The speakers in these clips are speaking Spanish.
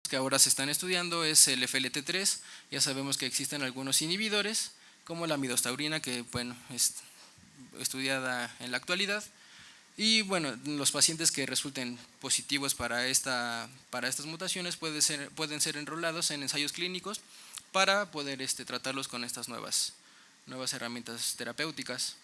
que ahora se están estudiando es el FLT3. Ya sabemos que existen algunos inhibidores, como la midostaurina, que bueno, es estudiada en la actualidad. Y bueno, los pacientes que resulten positivos para estas mutaciones pueden ser enrolados en ensayos clínicos para poder tratarlos con estas nuevas herramientas terapéuticas.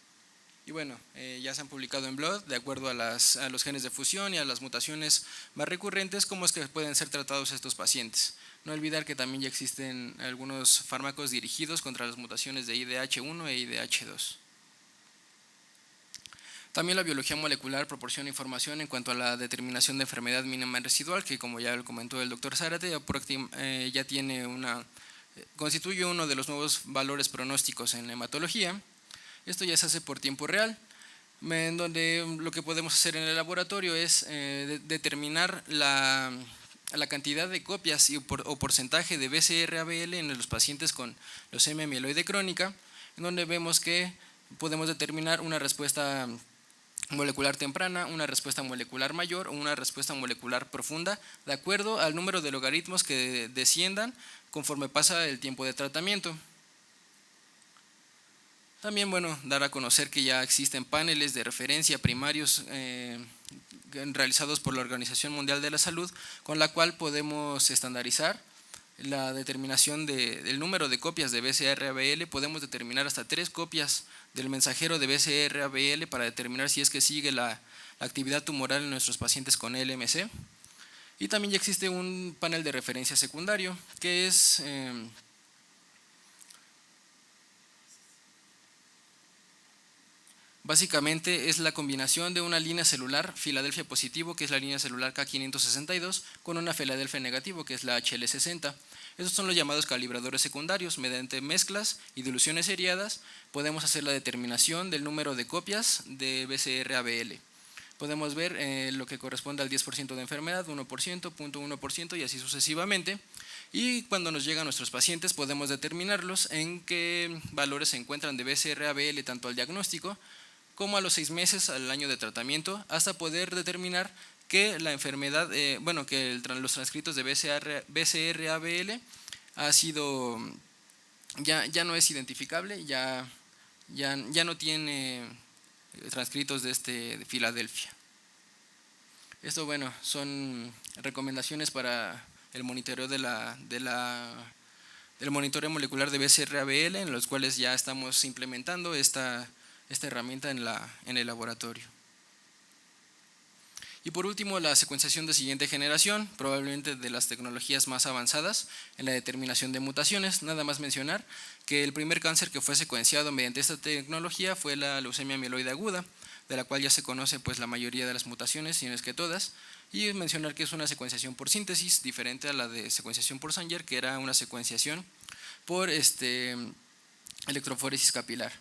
Y bueno, ya se han publicado en Blood, de acuerdo a los genes de fusión y a las mutaciones más recurrentes, cómo es que pueden ser tratados estos pacientes. No olvidar que también ya existen algunos fármacos dirigidos contra las mutaciones de IDH1 e IDH2. También la biología molecular proporciona información en cuanto a la determinación de enfermedad mínima residual, que como ya lo comentó el doctor Zárate, ya constituye uno de los nuevos valores pronósticos en la hematología. Esto ya se hace por tiempo real, en donde lo que podemos hacer en el laboratorio es determinar la cantidad de copias o porcentaje de BCR-ABL en los pacientes con leucemia mieloide crónica, en donde vemos que podemos determinar una respuesta molecular temprana, una respuesta molecular mayor o una respuesta molecular profunda, de acuerdo al número de logaritmos que desciendan conforme pasa el tiempo de tratamiento. También, bueno, dar a conocer que ya existen paneles de referencia primarios realizados por la Organización Mundial de la Salud, con la cual podemos estandarizar la determinación del número de copias de BCR-ABL. Podemos determinar hasta 3 copias del mensajero de BCR-ABL para determinar si es que sigue la actividad tumoral en nuestros pacientes con LMC. Y también ya existe un panel de referencia secundario, que es básicamente es la combinación de una línea celular Filadelfia positivo, que es la línea celular K562, con una Filadelfia negativo, que es la HL60. Estos son los llamados calibradores secundarios. Mediante mezclas y diluciones seriadas podemos hacer la determinación del número de copias de BCR-ABL. Podemos ver lo que corresponde al 10% de enfermedad, 1%, 0.1% y así sucesivamente. Y cuando nos llegan nuestros pacientes podemos determinarlos en qué valores se encuentran de BCR-ABL tanto al diagnóstico como a los 6 meses al año de tratamiento, hasta poder determinar que la enfermedad, que los transcritos de BCR-ABL ha sido, ya no es identificable, ya no tiene transcritos de Filadelfia. Esto, bueno, son recomendaciones para el monitoreo del monitoreo molecular de BCR-ABL, en los cuales ya estamos implementando esta herramienta en el laboratorio. Y por último, la secuenciación de siguiente generación, probablemente de las tecnologías más avanzadas en la determinación de mutaciones. Nada más mencionar que el primer cáncer que fue secuenciado mediante esta tecnología fue la leucemia mieloide aguda, de la cual ya se conoce pues la mayoría de las mutaciones, si no es que todas, y mencionar que es una secuenciación por síntesis, diferente a la de secuenciación por Sanger, que era una secuenciación por electroforesis capilar.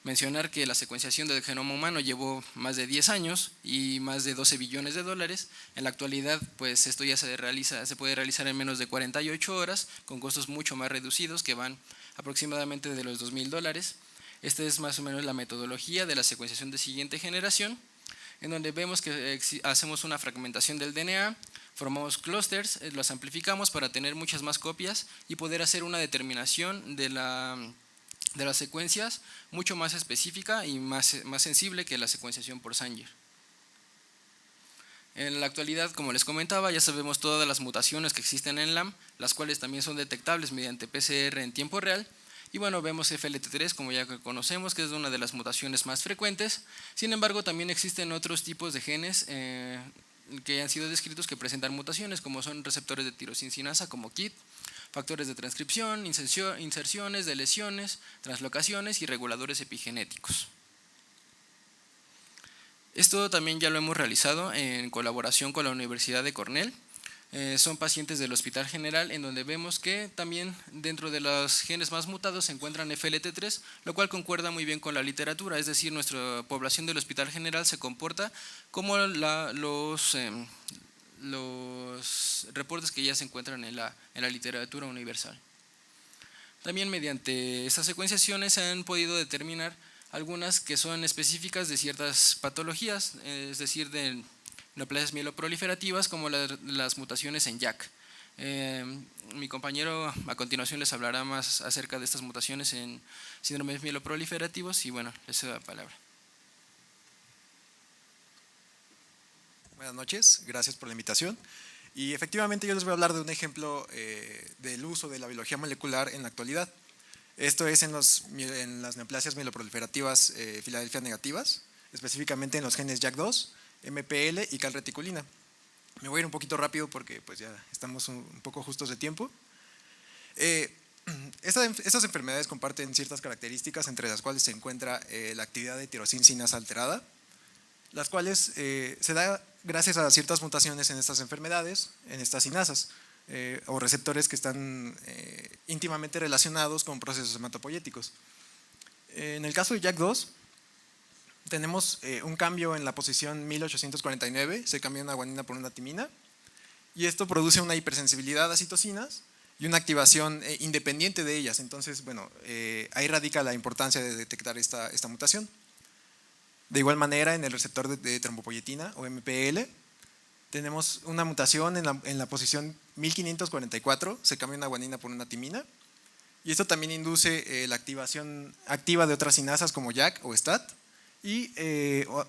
Mencionar que la secuenciación del genoma humano llevó más de 10 años y más de 12 billones de dólares. En la actualidad, pues esto ya se puede realizar en menos de 48 horas, con costos mucho más reducidos, que van aproximadamente de los $2,000. Esta es más o menos la metodología de la secuenciación de siguiente generación, en donde vemos que hacemos una fragmentación del DNA, formamos clústeres, los amplificamos para tener muchas más copias y poder hacer una determinación de las secuencias mucho más específica y más sensible que la secuenciación por Sanger. En la actualidad, como les comentaba, ya sabemos todas las mutaciones que existen en LAM, las cuales también son detectables mediante PCR en tiempo real. Y bueno, vemos FLT3, como ya conocemos, que es una de las mutaciones más frecuentes. Sin embargo, también existen otros tipos de genes que han sido descritos que presentan mutaciones, como son receptores de tirosincinasa como KIT, factores de transcripción, inserciones, deleciones, translocaciones y reguladores epigenéticos. Esto también ya lo hemos realizado en colaboración con la Universidad de Cornell. Son pacientes del Hospital General, en donde vemos que también dentro de los genes más mutados se encuentran FLT3, lo cual concuerda muy bien con la literatura, es decir, nuestra población del Hospital General se comporta como los reportes que ya se encuentran en la literatura universal. También mediante estas secuenciaciones se han podido determinar algunas que son específicas de ciertas patologías, es decir, de neoplasias mieloproliferativas, como las mutaciones en JAK. Mi compañero a continuación les hablará más acerca de estas mutaciones en síndromes mieloproliferativos y bueno, les cedo la palabra. Buenas noches, gracias por la invitación. Y efectivamente yo les voy a hablar de un ejemplo del uso de la biología molecular en la actualidad. Esto es en las neoplasias mieloproliferativas Filadelfia negativas, específicamente en los genes JAK2, MPL y calreticulina. Me voy a ir un poquito rápido porque pues ya estamos un poco justos de tiempo. Estas enfermedades comparten ciertas características, entre las cuales se encuentra la actividad de tirosinasa alterada, las cuales se da gracias a ciertas mutaciones en estas enfermedades, en estas sinasas o receptores que están íntimamente relacionados con procesos hematopoyéticos. En el caso de JAK2, tenemos un cambio en la posición 1849, se cambia una guanina por una timina, y esto produce una hipersensibilidad a citocinas y una activación independiente de ellas. Entonces, bueno, ahí radica la importancia de detectar esta mutación. De igual manera, en el receptor de trombopoyetina o MPL, tenemos una mutación en la posición 1544, se cambia una guanina por una timina, y esto también induce la activación activa de otras sinasas como JAK o STAT, y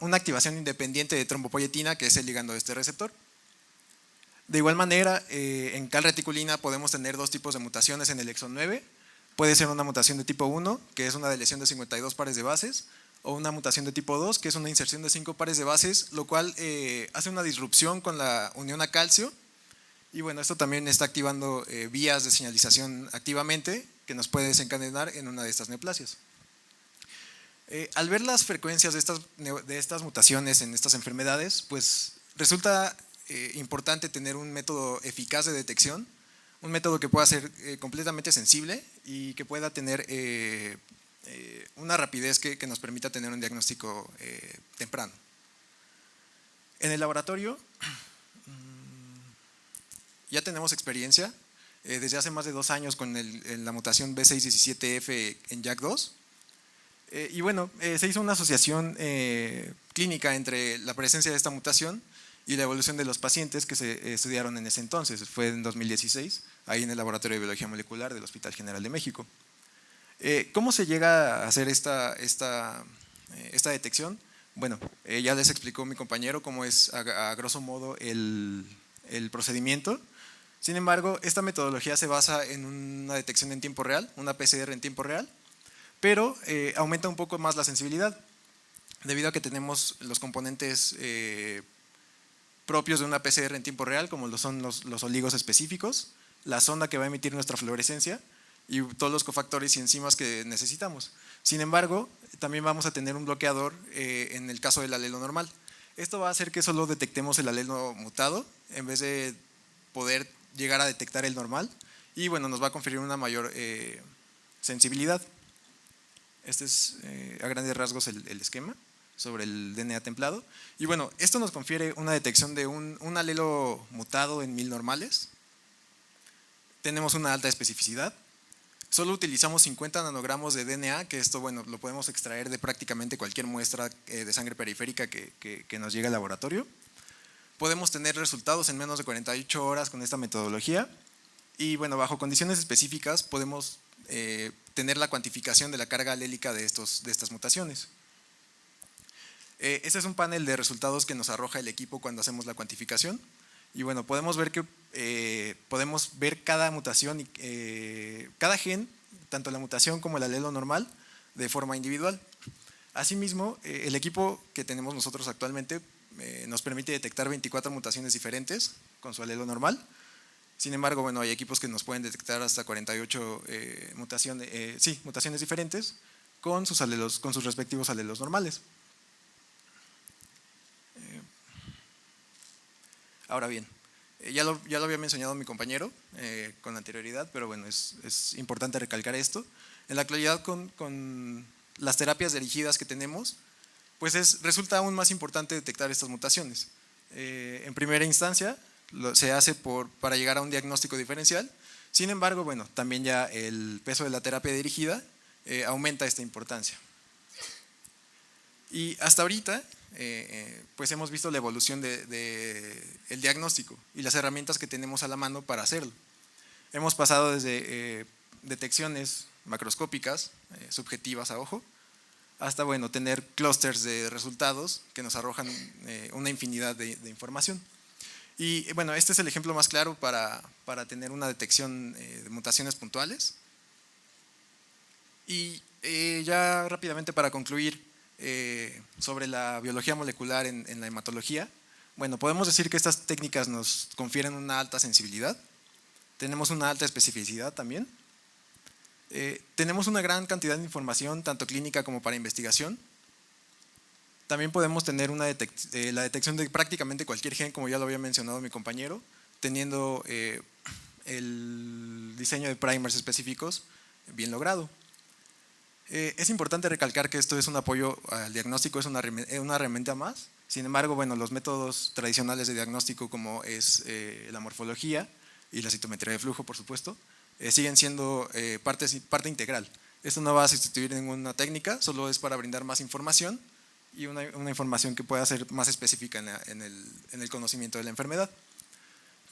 una activación independiente de trombopoyetina, que es el ligando de este receptor. De igual manera, en calreticulina podemos tener dos tipos de mutaciones en el exón 9. Puede ser una mutación de tipo 1, que es una deleción de 52 pares de bases, o una mutación de tipo 2, que es una inserción de 5 pares de bases, lo cual hace una disrupción con la unión a calcio. Y bueno, esto también está activando vías de señalización activamente, que nos puede desencadenar en una de estas neoplasias. Al ver las frecuencias de estas mutaciones en estas enfermedades, pues resulta importante tener un método eficaz de detección, un método que pueda ser completamente sensible y que pueda tener una rapidez que nos permita tener un diagnóstico temprano. En el laboratorio ya tenemos experiencia desde hace más de 2 años con la mutación B617F en JAK2. Y bueno, se hizo una asociación clínica entre la presencia de esta mutación y la evolución de los pacientes que se estudiaron en ese entonces. Fue en 2016, ahí en el Laboratorio de Biología Molecular del Hospital General de México. ¿Cómo se llega a hacer esta detección? Bueno, ya les explicó mi compañero cómo es a grosso modo el procedimiento. Sin embargo, esta metodología se basa en una detección en tiempo real, una PCR en tiempo real, pero aumenta un poco más la sensibilidad, debido a que tenemos los componentes propios de una PCR en tiempo real, como lo son los oligos específicos, la sonda que va a emitir nuestra fluorescencia y todos los cofactores y enzimas que necesitamos. Sin embargo, también vamos a tener un bloqueador en el caso del alelo normal. Esto va a hacer que solo detectemos el alelo mutado en vez de poder llegar a detectar el normal, y bueno, nos va a conferir una mayor sensibilidad. Este es a grandes rasgos el esquema sobre el DNA templado. Y bueno, esto nos confiere una detección de un alelo mutado en 1000 normales. Tenemos una alta especificidad. Solo utilizamos 50 nanogramos de DNA, que esto bueno, lo podemos extraer de prácticamente cualquier muestra de sangre periférica que nos llegue al laboratorio. Podemos tener resultados en menos de 48 horas con esta metodología. Y bueno, bajo condiciones específicas podemos tener la cuantificación de la carga alélica de estas mutaciones. Este es un panel de resultados que nos arroja el equipo cuando hacemos la cuantificación. Y bueno, podemos ver cada mutación, cada gen, tanto la mutación como el alelo normal, de forma individual. Asimismo, el equipo que tenemos nosotros actualmente nos permite detectar 24 mutaciones diferentes con su alelo normal. Sin embargo, bueno, hay equipos que nos pueden detectar hasta 48 mutaciones diferentes con sus respectivos alelos normales. Ahora bien, ya lo había mencionado mi compañero con anterioridad, pero bueno, es importante recalcar esto. En la actualidad, con las terapias dirigidas que tenemos, pues resulta aún más importante detectar estas mutaciones. En primera instancia, se hace para llegar a un diagnóstico diferencial. Sin embargo, bueno, también ya el peso de la terapia dirigida aumenta esta importancia. Y hasta ahorita pues hemos visto la evolución el diagnóstico y las herramientas que tenemos a la mano para hacerlo. Hemos pasado desde detecciones macroscópicas, subjetivas a ojo, hasta bueno, tener clústeres de resultados que nos arrojan una infinidad de información. Y bueno, este es el ejemplo más claro para tener una detección de mutaciones puntuales. Y ya rápidamente para concluir sobre la biología molecular en la hematología, bueno, podemos decir que estas técnicas nos confieren una alta sensibilidad, tenemos una alta especificidad también, tenemos una gran cantidad de información, tanto clínica como para investigación. También podemos tener la detección de prácticamente cualquier gen, como ya lo había mencionado mi compañero, teniendo el diseño de primers específicos bien logrado. Es importante recalcar que esto es un apoyo al diagnóstico, es una herramienta más. Sin embargo, bueno, los métodos tradicionales de diagnóstico, como es la morfología y la citometría de flujo, por supuesto, siguen siendo parte integral. Esto no va a sustituir ninguna técnica, solo es para brindar más información y una información que pueda ser más específica en el conocimiento de la enfermedad.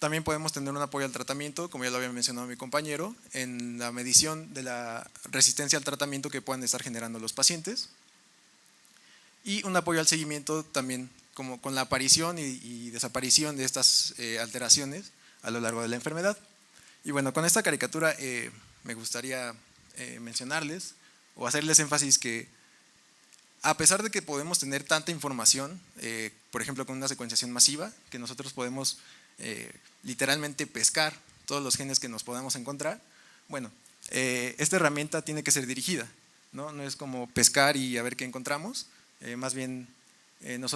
También podemos tener un apoyo al tratamiento, como ya lo había mencionado mi compañero, en la medición de la resistencia al tratamiento que puedan estar generando los pacientes, y un apoyo al seguimiento también, como con la aparición y desaparición de estas alteraciones a lo largo de la enfermedad. Y bueno, con esta caricatura me gustaría mencionarles o hacerles énfasis que a pesar de que podemos tener tanta información, por ejemplo con una secuenciación masiva, que nosotros podemos literalmente pescar todos los genes que nos podamos encontrar, bueno, esta herramienta tiene que ser dirigida, ¿no? No es como pescar y a ver qué encontramos, más bien nosotros